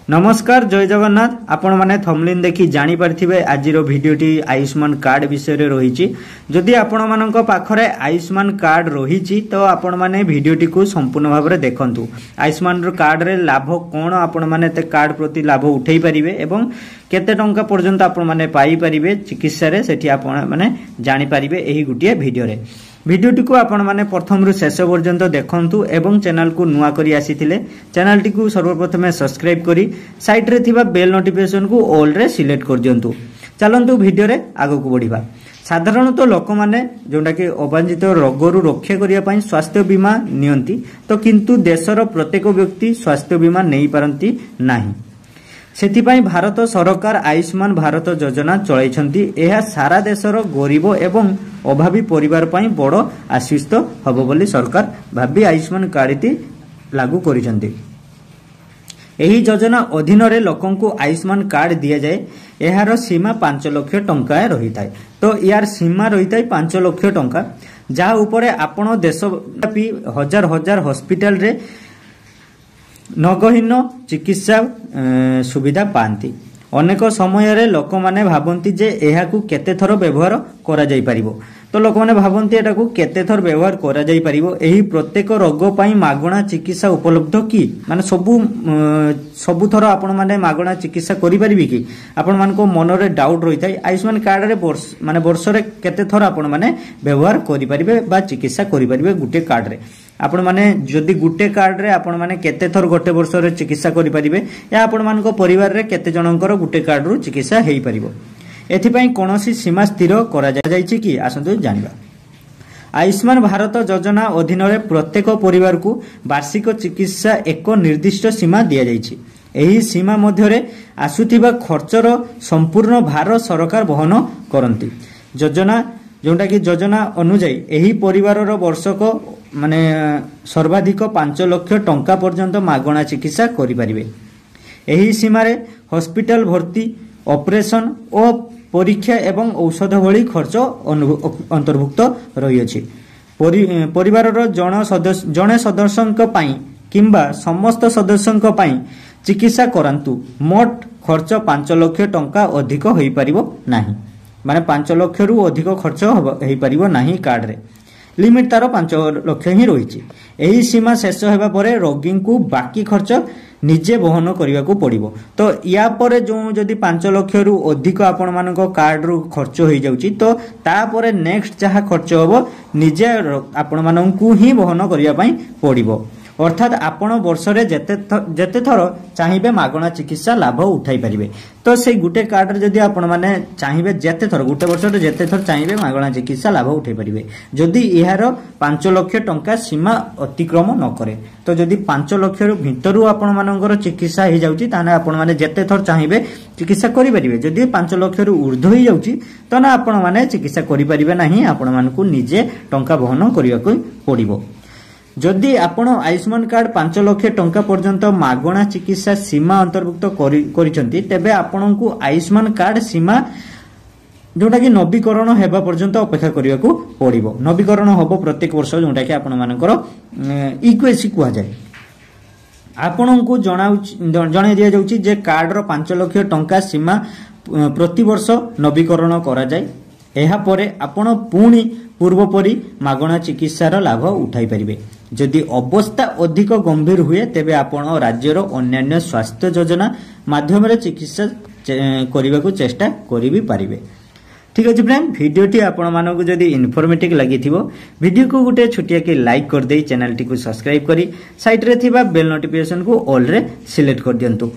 नमस्कार जय जगन्नाथ आपण माने थंबनेल देखि जानि पारथिबे आजिरो भिडियोटी आयुष्मान कार्ड विषय रे रहिछि। जदि आपण मानक पाखरे आयुष्मान कार्ड रहिछि तो आपण माने भिडियोटी को संपूर्ण भाव रे देखंतु। आयुष्मान कार्ड रे लाभ कोन आपण माने ते कार्ड प्रति लाभ उठेई परिबे एवं केते टंका पर्यंत आपण माने पाई परिबे चिकित्सा रे सेठी आपण माने जानि परिबे एही गुटिया भिडियो रे। भिडियोटी को आपण माने प्रथम रु शेष पर्यंत देखंतु एवं चैनल को नुआ करी आसीथिले चैनल टी को सर्वप्रथम सब्सक्राइब करी साइड रे थिबा बेल नोटिफिकेशन को ऑल रे सिलेक्ट कर दियंतु। चलंतु भिडियो रे आगो को बढ़िबा। साधारणतः लोक माने जोंडा कि अवांछित रोगरु रक्षा करिया पई स्वास्थ्य बीमा नियंती तो किंतु देशर प्रत्येक व्यक्ति स्वास्थ्य बीमा नहीं पारंती नाही। सेथिपाई भारत सरकार आयुष्मान भारत योजना चलाइछंती। एहा सारा देशर गरीब एवं अभावी परिवार पई बड़ आश्वस्त हबो बोली सरकार भाबी आयुष्मान कार्ड लागू करिसंती। एही योजना अधीन रे लोकन को आयुष्मान कार्ड दिया जाए। एहार सीमा 5 लाख टंका रही थाए। तो यार सीमा रही थाए 5 लाख टंका जहा ऊपर आपण देशव्यापी हजार हजार हॉस्पिटल रे नगहीन चिकित्सा सुविधा पाती। अनेक समय लोक माने भाबंती जे एहाकू केते थर व्यवहार करा जाई परिबो। तो लोक माने भाबंती एटाकू केते थर व्यवहार करा जाई परिबो। एही प्रत्येक रोग पई मागणा चिकित्सा उपलब्ध की माने सबु थर आपण माने मागणा चिकित्सा करि परिबि कि आपण मानको मन रे डाउट रही थाई। आयुष्मान कार्ड रे वर्ष रे केते थर आपण माने व्यवहार करि परिबे बा चिकित्सा करि परिबे गुटे कार्ड रे। आपण माने जदि गुटे कार्ड रे आपण माने केते थर गोटे वर्ष रे चिकित्सा करि परिबे या आपण मानको परिवार रे केते जनकर गुटे कार्ड रु चिकित्सा हेई परिबो। एथिपाई कोनोसी सीमा स्थिर करा जायछि कि आसंतु जानिबा। आयुष्मान भारत योजना अधीन रे प्रत्येक परिवार को वार्षिक चिकित्सा एक निर्दिष्ट सीमा दिया जायछि। एही सीमा मध्य रे आसुथिबा खर्चर संपूर्ण भार सरकार वहन करंती। योजना जोंटा कि योजना अनुसार एही परिवार रो वर्षक माने सर्वाधिक 5 लाख टंका पर्यंत मागणा चिकित्सा करि परिबे। एही सीमा रे हॉस्पिटल भर्ती ऑपरेशन और परीक्षा एवं औषध भली खर्च अंतर्भुक्त रही अछि। परिवार रो जणे सदस्यक पई किंबा समस्त सदस्यक पई चिकित्सा करंतु मोट खर्च 5 लाख टंका अधिक होई परिबो नाही। माने 5 लाख रु अधिक खर्च होई परिबो नाही। कार्ड रे लिमिट तार 5 लाख ही रही। एही सीमा शेष हेबा परे रोगी को बाकी खर्च निजे वहन करने को पड़िबो। तो या परे जो जदि 5 लाख रु अधिक आपण मानको कार्ड रु खर्च हो जाउची तो तापरे नेक्स्ट जहा खर्च होबो निजे आपण माननकु ही वहन करिया पई पड़िबो। अर्थात आपण वर्ष रे जेते थर चाहिबे मागणा चिकित्सा लाभ उठाई परिबे। तो से गुटे कार्ड रे जदि आपण माने चाहिबे जेते थर गुटे वर्ष रे जेते थर चाहिबे मागणा चिकित्सा लाभ उठाई परिबे जदि इहार 5 लाख टंका सीमा अतिक्रम न करे। तो जदि 5 लाख रु भितरु आपण मानकर चिकित्सा हे जाउची ताने आपण माने जेते थर चाहिबे चिकित्सा करि परिबे। जदि 5 लाख रु ऊर्ध्व हे जाउची तो ना आपण माने चिकित्सा करि परिबे नाही। आपण मानकु निजे टंका वहन करिया को पड़िबो। जदि आपण आयुष्मान कार्ड 5 लाख टंका पर्यंत मागणा चिकित्सा सीमा अंतर्भुक्त करिसंती तेबे आपणकु आयुष्मान कार्ड सीमा जोटा कि नवीकरण हेबा पर्यंत अपेक्षा करिया को पड़िबो। नवीकरण होबो प्रत्येक वर्ष जोटा कि आपण मानकर इक्वेसी कुआ जाय। आपणकु जणाई दिया जाउची जे कार्ड रो 5 लाख टंका सीमा प्रति वर्ष नवीकरण करा जाय। एहा परे आपण पुणी पूर्वपरी मागणा चिकित्सार लाभ उठाई परिबे। जदि अवस्था अधिक गंभीर हुए तेबे आपण राज्यर अन्यान्य स्वास्थ्य योजना माध्यम रे चिकित्सा करने को चेष्टा करि पारिबे। ठीक अछि फ्रेंड, भिडियोटी आपण मानकु जदि इन्फॉर्मेटिव लागिथिबो भिडियो को गुटे छोटिया के लाइक कर दे चैनल टी को सब्सक्राइब करी साइड रे थिबा बेल नोटिफिकेशन को ऑल रे सिलेक्ट कर दियंतु।